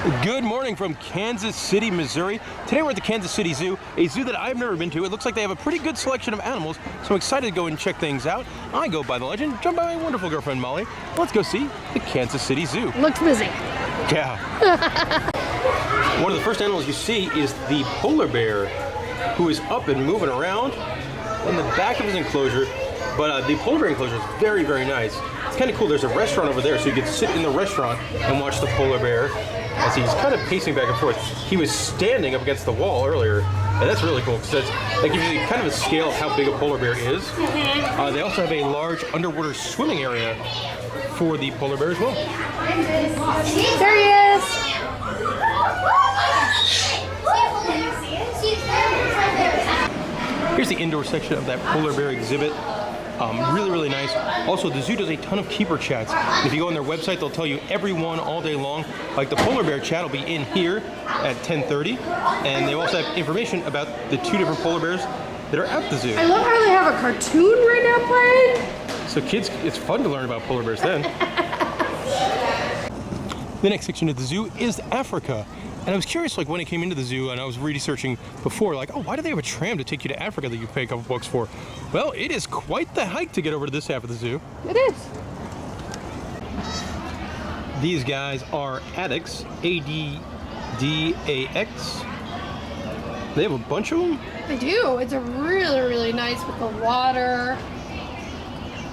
Good morning from Kansas City, Missouri. Today we're at the Kansas City Zoo, a zoo that I've never been to. It looks like they have a pretty good selection of animals, so I'm excited to go and check things out. I go by the legend, joined by my wonderful girlfriend Molly. Let's go see the Kansas City Zoo. Looks busy. Yeah. One of the first animals you see is the polar bear, who is up and moving around in the back of his enclosure. But the polar bear enclosure is very, very nice. It's kind of cool. There's a restaurant over there, so you can sit in the restaurant and watch the polar bear as he's kind of pacing back and forth. He was standing up against the wall earlier, and that's really cool because that gives you kind of a scale of how big a polar bear is. They also have a large underwater swimming area for the polar bear as well. There he is. Here's the indoor section of that polar bear exhibit. Really, really nice. Also, the zoo does a ton of keeper chats. If you go on their website, they'll tell you every one all day long. Like the polar bear chat will be in here at 10:30, and they also have information about the two different polar bears that are at the zoo. I love how they have a cartoon right now playing. So kids, it's fun to learn about polar bears then. The next section of the zoo is Africa. And I was curious, like when I came into the zoo and I was researching before, like, oh, why do they have a tram to take you to Africa that you pay a couple bucks for? Well, it is quite the hike to get over to this half of the zoo. It is. These guys are Addax, A-D-D-A-X. They have a bunch of them. They do. It's a really, really nice with the water.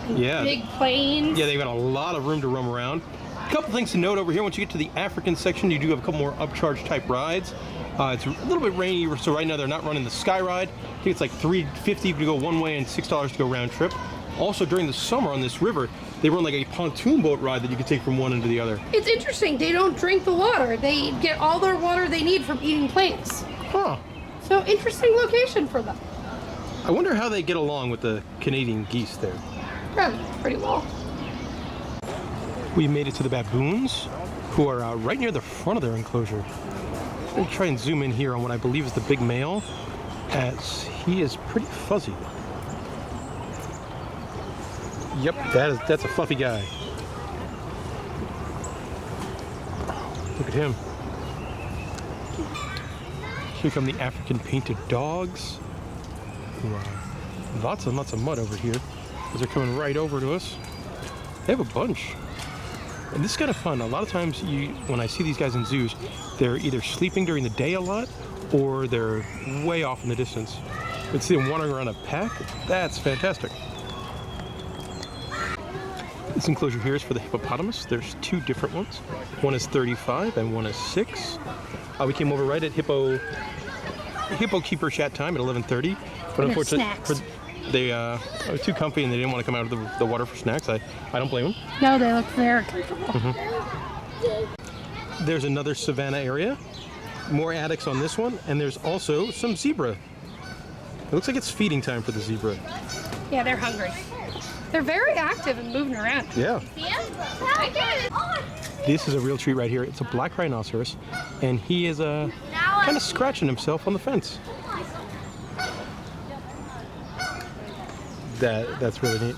Yeah. Big plains. Yeah, they've got a lot of room to roam around. A couple things to note over here. Once you get to the African section, you do have a couple more upcharge type rides. It's a little bit rainy, so right now they're not running the Sky Ride. I think it's like $3.50 to go one way and $6 to go round trip. Also, during the summer on this river, they run like a pontoon boat ride that you can take from one end to the other. It's interesting. They don't drink the water. They get all their water they need from eating plants. Huh. So interesting location for them. I wonder how they get along with the Canadian geese there. Probably pretty well. We made it to the baboons, who are right near the front of their enclosure. I'm going to try and zoom in here on what I believe is the big male, as he is pretty fuzzy. Yep, that's a fluffy guy. Look at him. Here come the African painted dogs. Lots and lots of mud over here, as they're coming right over to us. They have a bunch. And this is kind of fun. A lot of times when I see these guys in zoos, they're either sleeping during the day a lot or they're way off in the distance. You can see them wandering around a pack. That's fantastic. This enclosure here is for the hippopotamus. There's two different ones. One is 35 and one is 6. We came over right at Hippo Keeper chat time at 11:30. But unfortunately, they were too comfy and they didn't want to come out of the water for snacks. I don't blame them. No, they look very comfortable. There's another savanna area. More Addax on this one, and there's also some zebra. It looks like it's feeding time for the zebra. Yeah, they're hungry. They're very active and moving around. Yeah. This is a real treat right here. It's a black rhinoceros, and he is kind of scratching himself on the fence. That's really neat.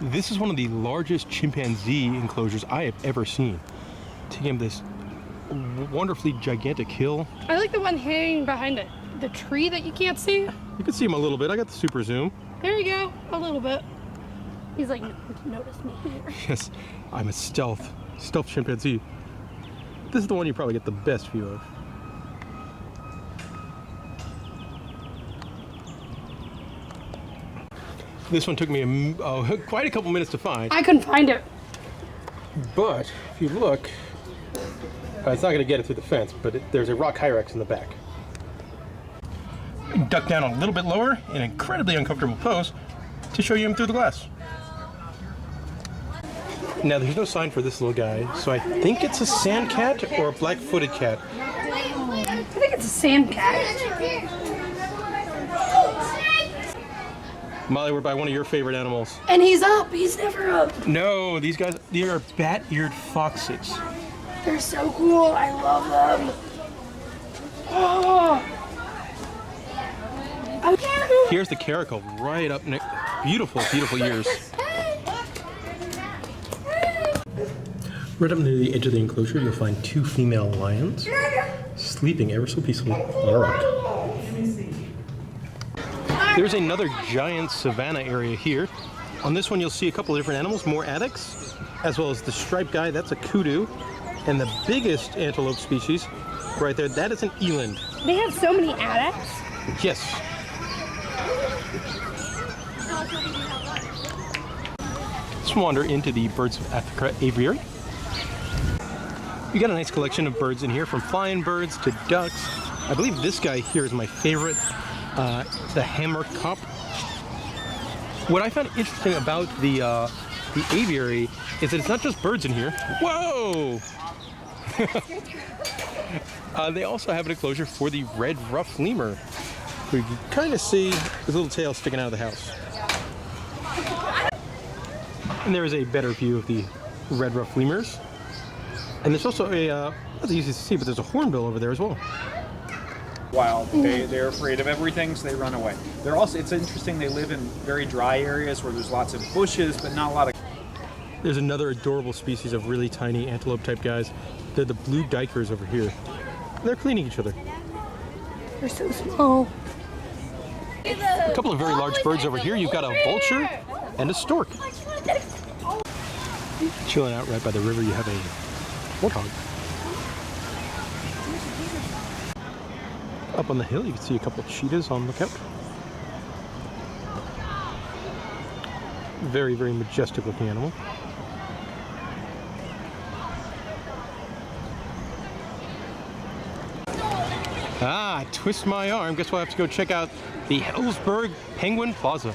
This is one of the largest chimpanzee enclosures I have ever seen. Taking him this wonderfully gigantic hill. I like the one hanging behind the tree that you can't see. You can see him a little bit. I got the super zoom. There you go, a little bit. He's like, notice me here. Yes, I'm a stealth chimpanzee. This is the one you probably get the best view of. This one took me quite a couple minutes to find. I couldn't find it. But if you look, it's not going to get it through the fence, but there's a rock hyrax in the back. Duck down a little bit lower in an incredibly uncomfortable pose to show you him through the glass. Now there's no sign for this little guy, so I think it's a sand cat or a black-footed cat. I think it's a sand cat. Molly, we're by one of your favorite animals. And he's up. He's never up. No, these guys, they are bat-eared foxes. They're so cool. I love them. Oh. Here's the caracal right up next. Beautiful, beautiful ears. Right up near the edge of the enclosure, you'll find 2 female lions sleeping ever so peacefully on a rock. There's another giant savanna area here. On this one, you'll see a couple of different animals, more addax, as well as the striped guy, that's a kudu. And the biggest antelope species, right there, that is an eland. They have so many addax. Yes. Let's wander into the Birds of Africa aviary. You got a nice collection of birds in here, from flying birds to ducks. I believe this guy here is my favorite, the hammer cop. What I found interesting about the aviary is that it's not just birds in here. Whoa! They also have an enclosure for the red ruff lemur, who you can kind of see his little tail sticking out of the house. And there is a better view of the red ruff lemurs. And there's also a, that's easy to see, but there's a hornbill over there as well. Wild. They're afraid of everything, so they run away. They're also, it's interesting, they live in very dry areas where there's lots of bushes, but not a lot of... There's another adorable species of really tiny antelope type guys. They're the blue dikers over here. They're cleaning each other. They're so small. A couple of very large birds over here. You've got a vulture and a stork. Chilling out right by the river, you have a warthog. Up on the hill, you can see a couple of cheetahs on lookout. Very, very majestic looking animal. Ah, twist my arm. Guess we'll have to go check out the Hellsburg Penguin Plaza.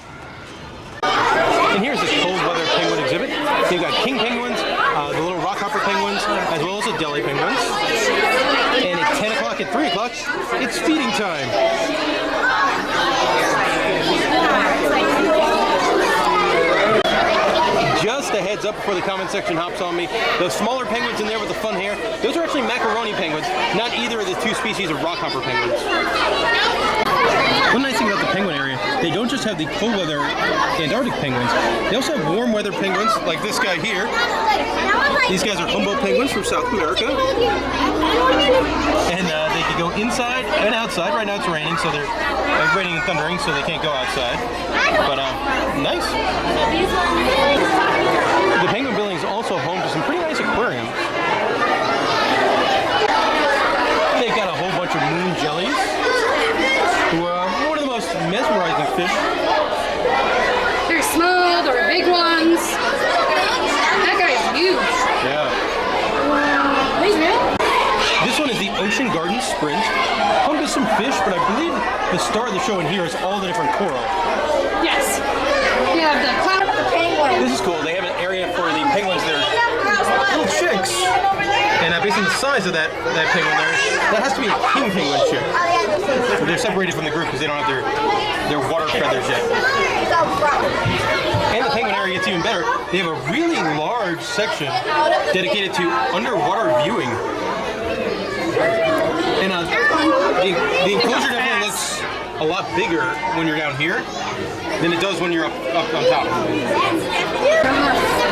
And here's this cold weather penguin exhibit. You've got king penguins, the little rockhopper penguins, as well as the Delhi penguins. And at 10 o'clock and 3 o'clock, it's feeding time. Just a heads up before the comment section hops on me. Those smaller penguins in there with the fun hair, those are actually macaroni penguins, not either of the 2 species of rockhopper penguins. One nice thing about the penguin area, they don't just have the cold weather Antarctic penguins, they also have warm weather penguins like this guy here. These guys are Humboldt penguins from South America. And they can go inside and outside. Right now it's raining, so they're raining and thundering, so they can't go outside. But nice. The penguin building is also home to some pretty nice aquariums. They've got a whole bunch of moon jellies, who are one of the most mesmerizing fish. They're small, they're big ones. That guy's huge. Yeah. He's real? This one is the Ocean Garden Sprint. Home to some fish, but I believe the star of the show in here is all the different coral. Yes. You have the cloud of the penguin. This is cool. They have an area for the penguins that are little chicks. And based on the size of that penguin there, that has to be a king penguin chick. So they're separated from the group because they don't have their water feathers yet. And the penguin area gets even better. They have a really large section dedicated to underwater viewing. And the enclosure definitely looks a lot bigger when you're down here than it does when you're up on top.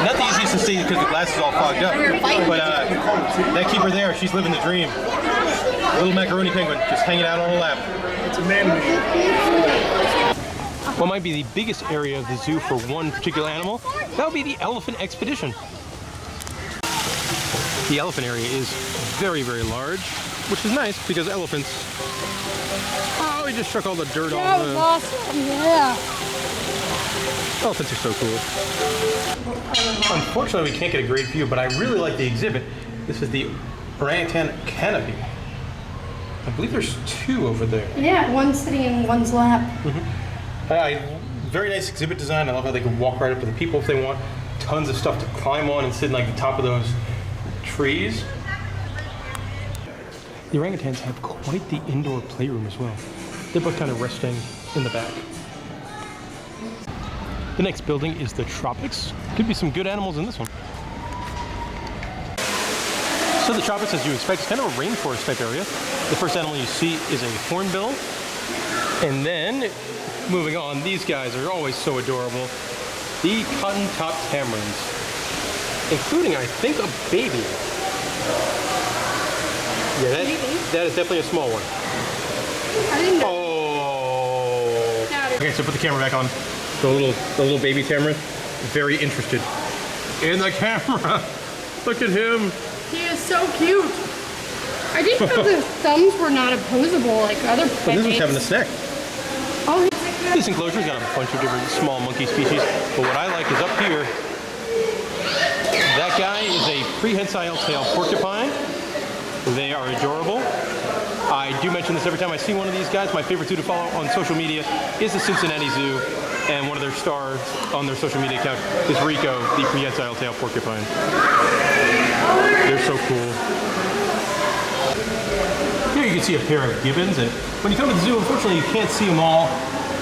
Not the easiest to see because the glass is all fogged up, but that keeper there, she's living the dream. Little macaroni penguin just hanging out on her lap. It's a man-made. What might be the biggest area of the zoo for one particular animal, that would be the elephant expedition. The elephant area is very, very large, which is nice because elephants... Oh, we just struck all the dirt off. That was awesome, yeah. Elephants are so cool. Unfortunately, we can't get a great view, but I really like the exhibit. This is the Orangutan Canopy. I believe there's 2 over there. Yeah, one's sitting in one's lap. Very nice exhibit design. I love how they can walk right up to the people if they want. Tons of stuff to climb on and sit in like the top of those trees. The orangutans have quite the indoor playroom as well. They're both kind of resting in the back. The next building is the Tropics. Could be some good animals in this one. So the Tropics, as you expect, is kind of a rainforest type area. The first animal you see is a hornbill. And then, moving on, these guys are always so adorable. The cotton-topped tamarins. including, I think, a baby. Yeah, that is definitely a small one. I didn't know. Oh. Got it. Okay, so put the camera back on. The little baby camera. Very interested in the camera. Look at him. He is so cute. I didn't know the thumbs were not opposable like other pet But this one's names. having a snack. Oh, This enclosure's got a bunch of different small monkey species, but what I like is up here. That guy is a prehensile tail porcupine. They are adorable. I do mention this every time I see one of these guys. My favorite zoo to follow on social media is the Cincinnati Zoo, and one of their stars on their social media account is Rico, the prehensile tail porcupine. They're so cool. Here you can see a pair of gibbons, and when you come to the zoo, unfortunately you can't see them all.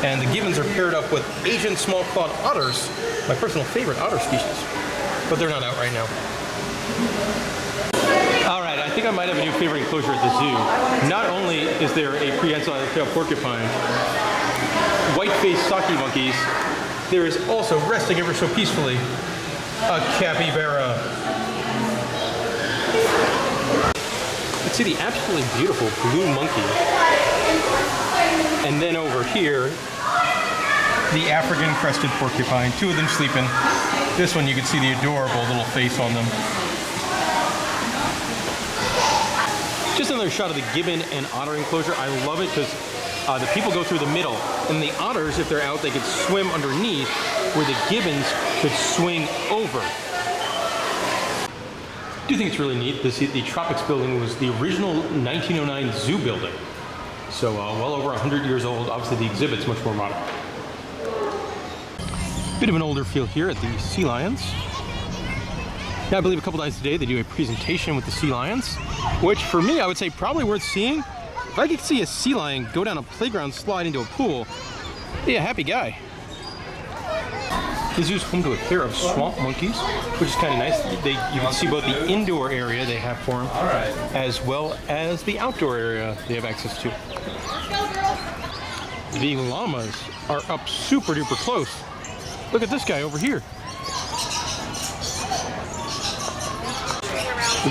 And the gibbons are paired up with Asian small-clawed otters, my personal favorite otter species. But they're not out right now. All right, I think I might have a new favorite enclosure at the zoo. Not only is there a prehensile tail porcupine, white-faced saki monkeys, there is also, resting ever so peacefully, a capybara. Let's see the absolutely beautiful blue monkey. And then over here, the African crested porcupine. Two of them sleeping. This one you can see the adorable little face on them. Just another shot of the gibbon and otter enclosure. I love it because the people go through the middle. And the otters, if they're out, they could swim underneath, where the gibbons could swing over. I do think it's really neat. The Tropics building was the original 1909 zoo building. So well over 100 years old. Obviously the exhibit's much more modern. Bit of an older feel here at the sea lions. Now I believe a couple times a day they do a presentation with the sea lions, which for me I would say probably worth seeing. If I could see a sea lion go down a playground slide into a pool, I'd be a happy guy. The zoo's home to a pair of swamp monkeys, which is kind of nice. You can see both the indoor area they have for them, as well as the outdoor area they have access to. The llamas are up super duper close. Look at this guy over here.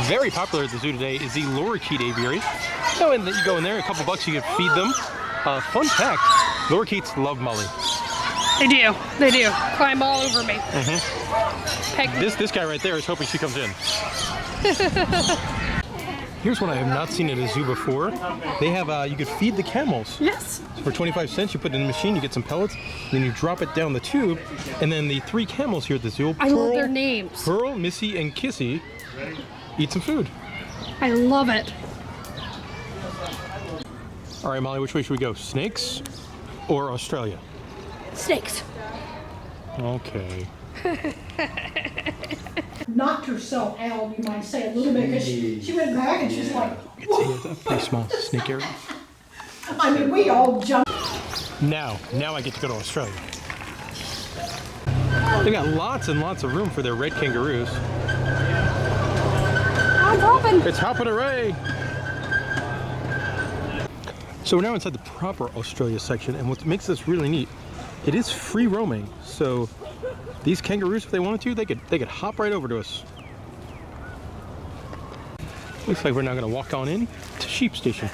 Very popular at the zoo today is the lorikeet aviary. So you go in there, a couple bucks, you can feed them. Fun fact, lorikeets love Molly. they do. They do. Climb all over me. Peck me. This guy right there is hoping she comes in. Here's what I have not seen at a zoo before. They have, you could feed the camels. Yes. For 25 cents, you put it in the machine, you get some pellets, then you drop it down the tube, and then the 3 camels here at the zoo, I love their names. Pearl, Missy, and Kissy, eat some food. I love it. All right, Molly, which way should we go? Snakes or Australia? Snakes. Okay. Knocked herself out, you might say, a little bit, because she went back and she's like, You can see it's a pretty small snake area. I mean, we all jumped. Now I get to go to Australia. They've got lots and lots of room for their red kangaroos. I'm hopping. It's hopping array! So we're now inside the proper Australia section, and what makes this really neat, it is free roaming. So these kangaroos, if they wanted to, they could hop right over to us. Looks like we're now going to walk on in to Sheep Station.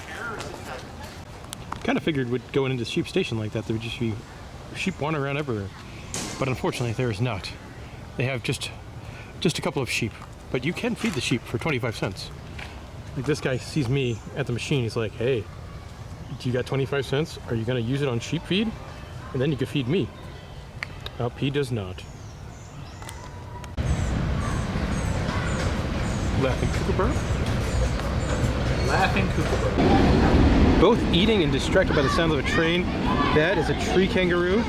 Kind of figured we'd go into Sheep Station like that, there would just be sheep wandering around everywhere. But unfortunately, there is not. They have just a couple of sheep, but you can feed the sheep for 25 cents. Like this guy sees me at the machine, he's like, hey, you got 25 cents? Are you going to use it on sheep feed? And then you could feed me. Nope, he does not. Laughing kookaburra? Laughing kookaburra. Both eating and distracted by the sound of a train. That is a tree kangaroo.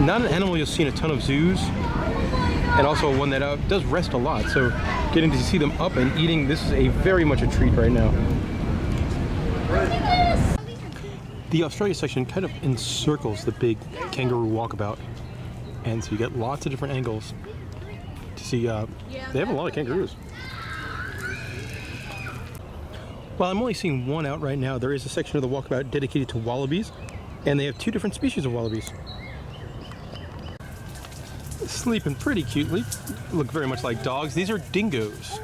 Not an animal you'll see in a ton of zoos. And also one that does rest a lot. So getting to see them up and eating, this is very much a treat right now. The Australia section kind of encircles the big kangaroo walkabout. And so you get lots of different angles to see. They have a lot of kangaroos. While I'm only seeing one out right now, there is a section of the walkabout dedicated to wallabies. And they have 2 different species of wallabies. Sleeping pretty cutely. Look very much like dogs. These are dingoes.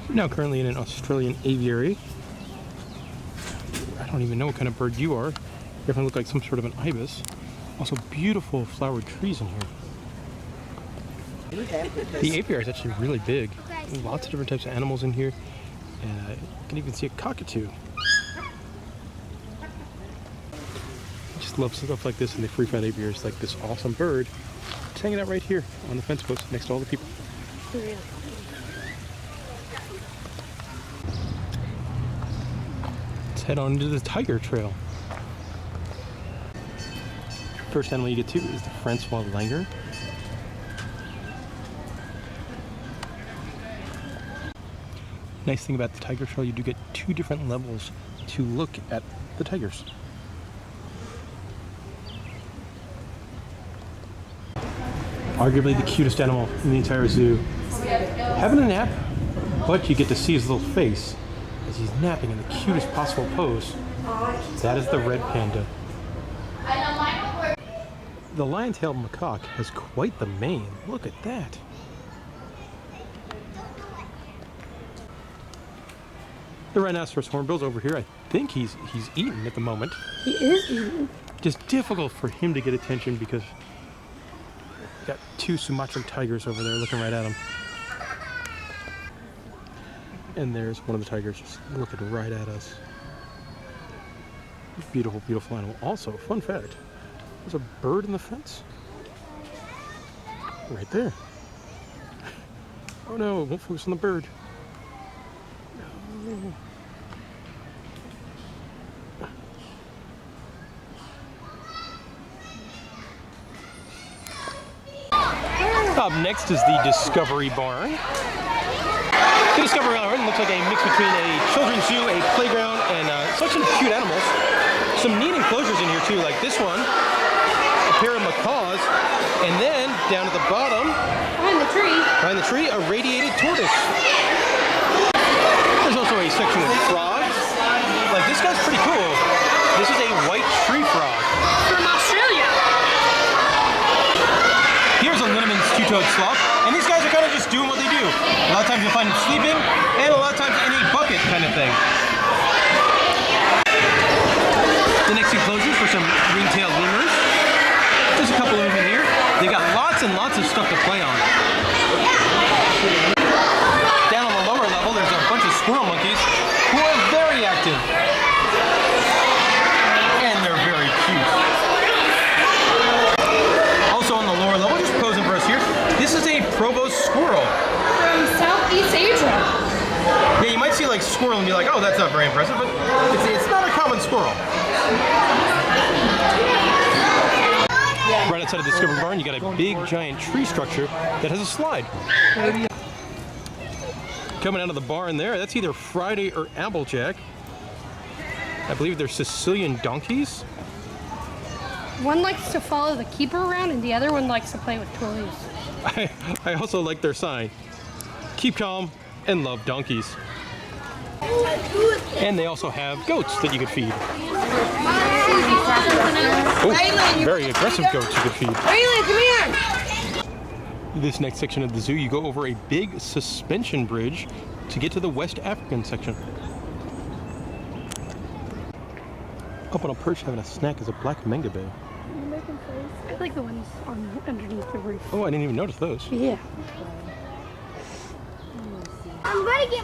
Now currently in an Australian aviary. I don't even know what kind of bird you are. You definitely look like some sort of an ibis. Also beautiful flowered trees in here. The apiary is actually really big. Lots of different types of animals in here. And I can even see a cockatoo. I just love stuff like this in the free flight aviaries, like this awesome bird. It's hanging out right here on the fence post next to all the people. Let's head on into the tiger trail. First animal you get to is the Francois langur. Nice thing about the tiger trail, you do get 2 different levels to look at the tigers. Arguably the cutest animal in the entire zoo. Having a nap, but you get to see his little face as he's napping in the cutest possible pose. That is the red panda. The lion-tailed macaque has quite the mane. Look at that. The rhinoceros hornbill's over here. I think he's eaten at the moment. He is eating. Just difficult for him to get attention because got 2 Sumatran tigers over there looking right at him. And there's one of the tigers just looking right at us. Beautiful, beautiful animal. Also, fun fact, there's a bird in the fence. Right there. Oh no, it won't focus on the bird. No. Up next is the Discovery Barn. The Discovery Barn looks like a mix between a children's zoo, a playground, and such cute animals. Some neat enclosures in here too, like this one, a pair of macaws, and then down at the bottom, behind the tree, a radiated tortoise. There's also a section with frogs. Like this guy's pretty cool. This is a white tree frog. From Australia. Here's a Linneman's two-toed sloth, and these guys are kind of just doing what they do. A lot of times you'll find them sleeping, and a lot of times in a bucket kind of thing. The next enclosure is for some ring-tailed lemurs. There's a couple of them in here. They've got lots and lots of stuff to play on. Down on the lower level, there's a bunch of squirrel monkeys who are very active. And they're very cute. Also on the lower level, just posing for us here, this is a Provost Squirrel. From Southeast Asia. Yeah, you might see like squirrel and be like, oh, that's not very impressive, but it's not a common squirrel. Right outside of the Discovery Barn, you got a big giant tree structure that has a slide. Coming out of the barn there, that's either Friday or Applejack. I believe they're Sicilian donkeys. One likes to follow the keeper around and the other one likes to play with toys. I also like their sign. Keep calm and love donkeys. And they also have goats that you could feed. Oh, very aggressive goats you could feed. Raylan, come here! This next section of the zoo, you go over a big suspension bridge to get to the West African section. Up on a perch having a snack is a black mangabe. I like the ones underneath the roof. Oh, I didn't even notice those. Yeah.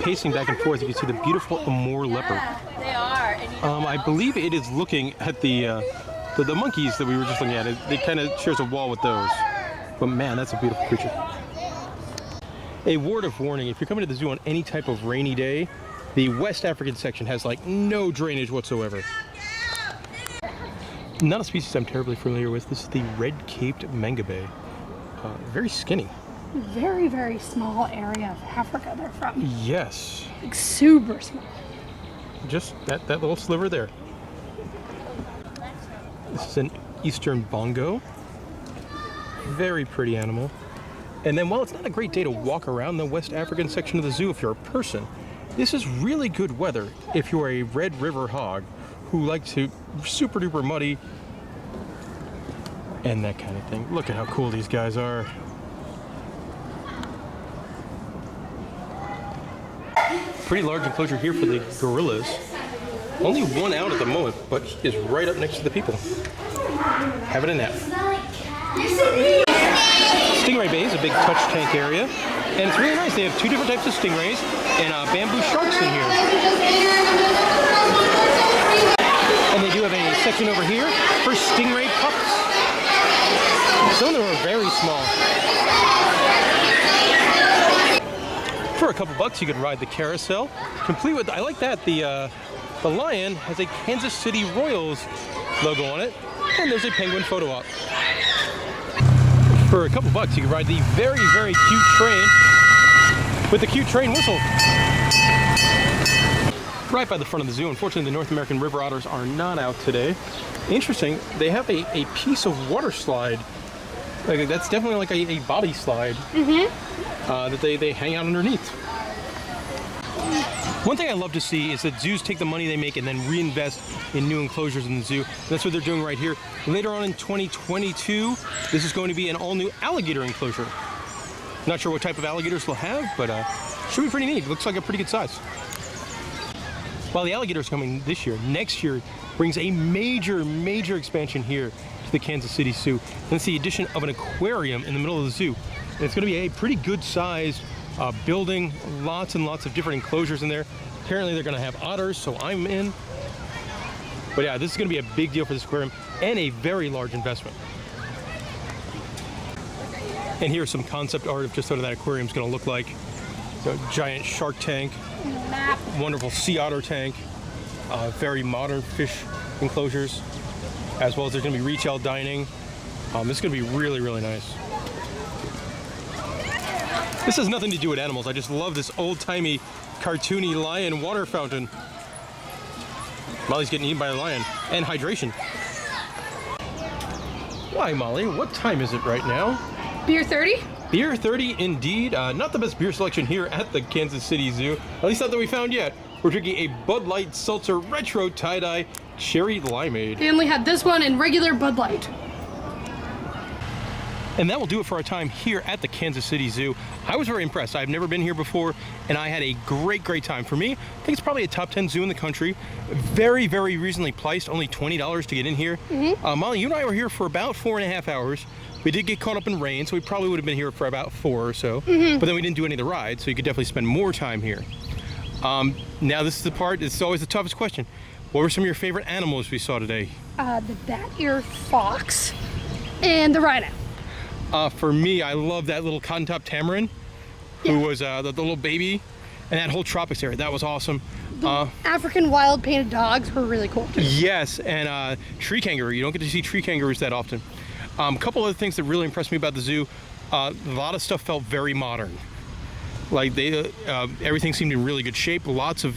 Pacing back and forth, you can see the beautiful Amur leopard. They are. I believe it is looking at the monkeys that we were just looking at. It kind of shares a wall with those. But man, that's a beautiful creature. A word of warning, if you're coming to the zoo on any type of rainy day, the West African section has like no drainage whatsoever. Not a species I'm terribly familiar with. This is the red-caped mangabe. Very skinny. Very, very small area of Africa they're from. Yes. Like super small. Just that little sliver there. This is an eastern bongo. Very pretty animal. And then while it's not a great day to walk around the West African section of the zoo if you're a person, this is really good weather if you're a Red River hog who like to super duper muddy and that kind of thing. Look at how cool these guys are. Pretty large enclosure here for the gorillas. Only one out at the moment, but he is right up next to the people. Having a nap. Stingray Bay is a big touch tank area, and it's really nice. They have 2 different types of stingrays and bamboo sharks in here. And they do have a section over here for stingray pups. Some of them are very small. For a couple bucks, you could ride the carousel, complete with, I like that, the lion has a Kansas City Royals logo on it, and there's a penguin photo op. For a couple bucks, you can ride the very, very cute train with the cute train whistle. Right by the front of the zoo. Unfortunately, the North American river otters are not out today. Interesting, they have a piece of water slide. Like, that's definitely like a body slide that they hang out underneath. One thing I love to see is that zoos take the money they make and then reinvest in new enclosures in the zoo. That's what they're doing right here. Later on in 2022, this is going to be an all-new alligator enclosure. Not sure what type of alligators they'll have, but should be pretty neat. Looks like a pretty good size. While the alligators coming this year, next year brings a major expansion here to the Kansas City Zoo. And it's the addition of an aquarium in the middle of the zoo. And it's going to be a pretty good sized building, lots and lots of different enclosures in there. Apparently they're going to have otters, so I'm in. But yeah, this is going to be a big deal for this aquarium and a very large investment. And here's some concept art of just what that aquarium is going to look like. A giant shark tank, wonderful sea otter tank, very modern fish enclosures, as well as there's going to be retail dining. This is going to be really, really nice. This has nothing to do with animals. I just love this old-timey, cartoony lion water fountain. Molly's getting eaten by a lion. And hydration. Why, Molly? What time is it right now? Beer 30? Beer 30 indeed. Not the best beer selection here at the Kansas City Zoo. At least not that we found yet. We're drinking a Bud Light Seltzer Retro Tie-Dye Cherry Limeade. They only had this one in regular Bud Light. And that will do it for our time here at the Kansas City Zoo. I was very impressed. I've never been here before, and I had a great top. For me, I think it's probably a top 10 zoo in the country. Very, very reasonably priced, only $20 to get in here. Molly, you and I were here for about 4.5 hours. We did get caught up in rain, so we probably would have been here for about 4 or so. But then we didn't do any of the rides, so you could definitely spend more time here. Now this is the part, it's always the toughest question. What were some of your favorite animals we saw today? The bat-eared fox and the rhino. For me, I love that little cotton-top tamarin, who was the little baby, and that whole Tropics area. That was awesome. African wild painted dogs were really cool too. Yes, and tree kangaroo. You don't get to see tree kangaroos that often. A couple other things that really impressed me about the zoo. A lot of stuff felt very modern. Like everything seemed in really good shape. Lots of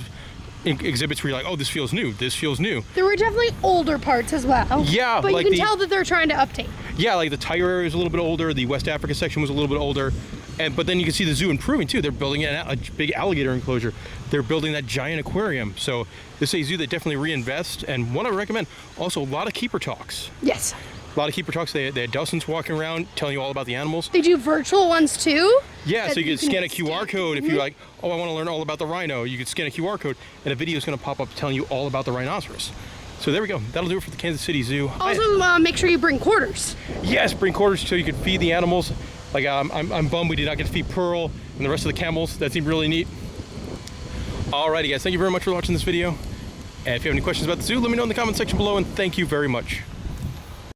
exhibits where you're like, oh, this feels new. This feels new. There were definitely older parts as well. Yeah, but like you can tell that they're trying to update. Yeah, like the tiger area was a little bit older. The West Africa section was a little bit older. But then you can see the zoo improving too. They're building a big alligator enclosure. They're building that giant aquarium. So this is a zoo that definitely reinvest, and one I recommend. Also, a lot of keeper talks. Yes. A lot of keeper talks. They had dozens walking around telling you all about the animals. They do virtual ones too. Yeah, so you can scan a QR code if you're like, oh, I want to learn all about the rhino. You can scan a QR code, and a video is going to pop up telling you all about the rhinoceros. So there we go. That'll do it for the Kansas City Zoo. Also, make sure you bring quarters. Yes, bring quarters so you can feed the animals. Like I'm bummed we did not get to feed Pearl and the rest of the camels. That seemed really neat. Alrighty, guys. Thank you very much for watching this video. And if you have any questions about the zoo, let me know in the comment section below. And thank you very much.